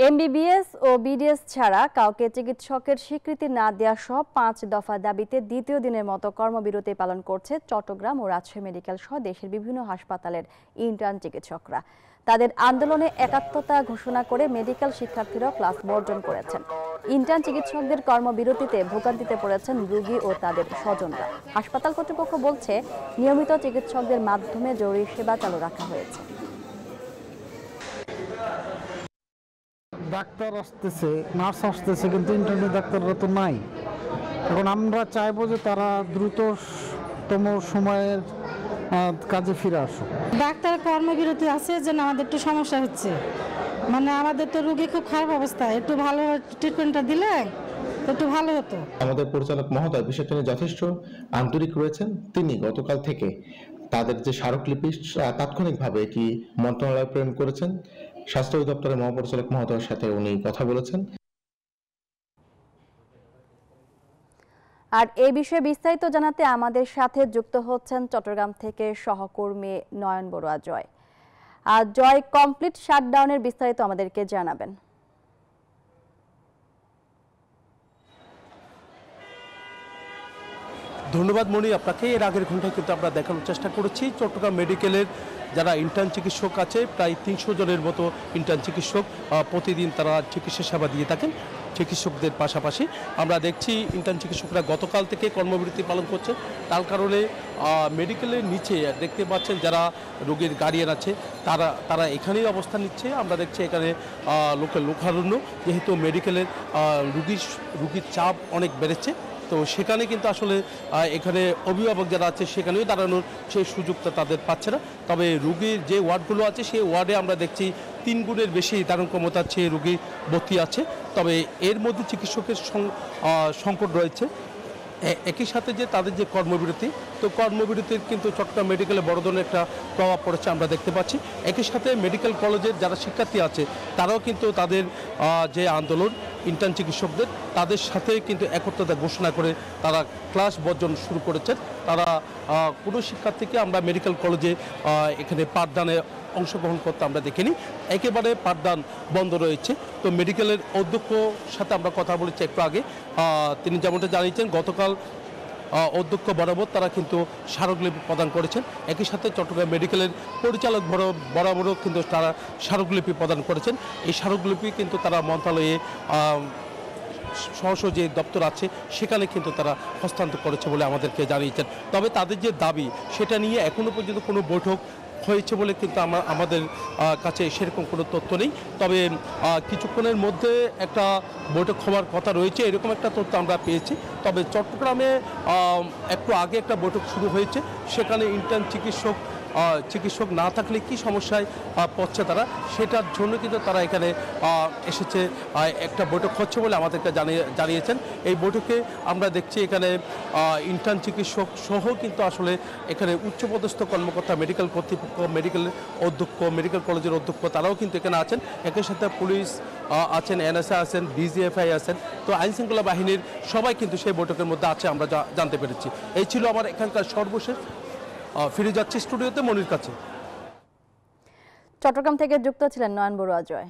MBBS ও BDS ছাড়া কাউকে চিকিৎসকের স্বীকৃতি না দেওয়া সহ 5 দফা দাবিতে দ্বিতীয় দিনের মতো কর্মবিরতি পালন করছে চট্টগ্রাম ও রাজশাহী মেডিকেল সহ দেশের বিভিন্ন হাসপাতালের ইন্টার্ন চিকিৎসকরা। তাদের আন্দোলনে একাত্মতা ঘোষণা করে মেডিকেল শিক্ষার্থীরা ক্লাস বর্জন করেছেন। ইন্টার্ন চিকিৎসকদের কর্মবিরতিতে ভোগান্তিতে পড়েছেন রোগী ও তাদের স্বজনরা। হাসপাতাল কর্তৃপক্ষ বলছে, নিয়মিত চিকিৎসকদের মাধ্যমে জরুরি সেবা চালু রাখা হয়েছে। ডাক্তার আসতেছে, নার্স আসতেছে, কিন্তু ইন্টার্নি ডাক্তাররা তো নাই। এখন আমরা চাইবো যে তারা দ্রুততম সময়ের কাজে ফিরে আসুক। ডাক্তার কর্মবিরতি আছে যে আমাদের একটু সমস্যা হচ্ছে, মানে আমাদের তো রোগী খুব খারাপ অবস্থা, একটু ভালো ট্রিটমেন্টটা দিলে একটু ভালো হতো। আমাদের পরিচালক মহোদয় বিষয়টি নিয়ে যথেষ্ট আন্তরিক রয়েছেন। তিনি গতকাল থেকে তাদের যে স্মারকলিপি তাৎক্ষণিকভাবে এটি মন্ত্রণালয়ে প্রেরণ করেছেন। স্বাস্থ্য অধিদপ্তরের মহাপরিচালক মহোদয়ের সাথে উনি কথা বলেছেন। আর এই বিষয়ে বিস্তারিত জানাতে আমাদের সাথে যুক্ত হচ্ছেন চট্টগ্রাম থেকে সহকর্মী নয়ন বড়ুয়া জয়। আর জয়, কমপ্লিট শাটডাউনের বিস্তারিত আমাদেরকে জানাবেন। ধন্যবাদ মনি, আপনাকে। এর আগের ঘন্টায় কিন্তু আমরা দেখানোর চেষ্টা করেছি চট্টগ্রাম মেডিকেলের যারা ইন্টার্ন চিকিৎসক আছে, প্রায় 300 জনের মতো ইন্টার্ন চিকিৎসক প্রতিদিন তারা চিকিৎসা সেবা দিয়ে থাকেন। চিকিৎসকদের পাশাপাশি আমরা দেখছি ইন্টার্ন চিকিৎসকরা গতকাল থেকে কর্মবিরতি পালন করছে। তার কারণে মেডিকেলের নিচে দেখতে পাচ্ছেন যারা রোগীর গার্ডিয়ান আছে তারা এখানেই অবস্থান নিচ্ছে। আমরা দেখছি এখানে লোকের লোকারণ্য, যেহেতু মেডিকেলের রুগীর চাপ অনেক বেড়েছে, তো সেখানে কিন্তু আসলে এখানে অভিভাবক যারা আছে সেখানেও দাঁড়ানোর সেই সুযোগটা তাদের পাচ্ছে না। তবে রুগীর যে ওয়ার্ডগুলো আছে সেই ওয়ার্ডে আমরা দেখছি 3 গুণের বেশি ধারণ ক্ষমতার চেয়ে রুগী ভর্তি আছে। তবে এর মধ্যে চিকিৎসকের সংকট রয়েছে। একই সাথে যে তাদের যে কর্মবিরতি, তো কর্মবিরতির কিন্তু চট্টগ্রাম মেডিকেলে বড় ধরনের একটা প্রভাব পড়েছে আমরা দেখতে পাচ্ছি। একই সাথে মেডিকেল কলেজের যারা শিক্ষার্থী আছে তারাও কিন্তু তাদের যে আন্দোলন ইন্টার্ন চিকিৎসকদের, তাদের সাথে কিন্তু একত্রতা ঘোষণা করে তারা ক্লাস বর্জন শুরু করেছেন। তারা কোনো শিক্ষার্থীকে আমরা মেডিকেল কলেজে এখানে পাঠদানে অংশগ্রহণ করতে আমরা দেখিনি, একেবারে পাঠদান বন্ধ রয়েছে। তো মেডিকেলের অধ্যক্ষর সাথে আমরা কথা বলেছি একটু আগে, তিনি যেমনটা জানিয়েছেন গতকাল অধ্যক্ষ বরাবর তারা কিন্তু স্মারকলিপি প্রদান করেছেন। একই সাথে চট্টগ্রাম মেডিকেলের পরিচালক বরাবরও কিন্তু তারা স্মারকলিপি প্রদান করেছেন। এই স্মারকলিপি কিন্তু তারা মন্ত্রণালয়ে সহজ যে দপ্তর আছে সেখানে কিন্তু তারা হস্তান্তর করেছে বলে আমাদেরকে জানিয়েছেন। তবে তাদের যে দাবি সেটা নিয়ে এখনও পর্যন্ত কোনো বৈঠক হয়েছে বলে কিন্তু আমাদের কাছে সেরকম কোনো তথ্য নেই। তবে কিছুক্ষণের মধ্যে একটা বৈঠক হওয়ার কথা রয়েছে, এরকম একটা তথ্য আমরা পেয়েছি। তবে চট্টগ্রামে একটু আগে একটা বৈঠক শুরু হয়েছে, সেখানে ইন্টার্ন চিকিৎসক না থাকলে কি সমস্যায় পড়ছে তারা, সেটার জন্য কিন্তু তারা এখানে এসেছে। একটা বৈঠক হচ্ছে বলে আমাদেরকে জানিয়েছেন। এই বৈঠকে আমরা দেখছি এখানে ইন্টার্ন চিকিৎসক সহ কিন্তু আসলে এখানে উচ্চপদস্থ কর্মকর্তা, মেডিকেল কর্তৃপক্ষ, মেডিকেলের অধ্যক্ষ, মেডিকেল কলেজের অধ্যক্ষ তারাও কিন্তু এখানে আছেন। একই সাথে পুলিশ আছেন, এনএসএ আছেন, ডিজিএফআই আছেন। তো আইনশৃঙ্খলা বাহিনীর সবাই কিন্তু সেই বৈঠকের মধ্যে আছে আমরা জানতে পেরেছি। এই ছিল আমার এখানকার সর্বশেষ। ফিরে যাচ্ছি স্টুডিওতে মনির কাছে। চট্টগ্রাম থেকে যুক্ত ছিলেন নয়ন বড়ুয়া জয়।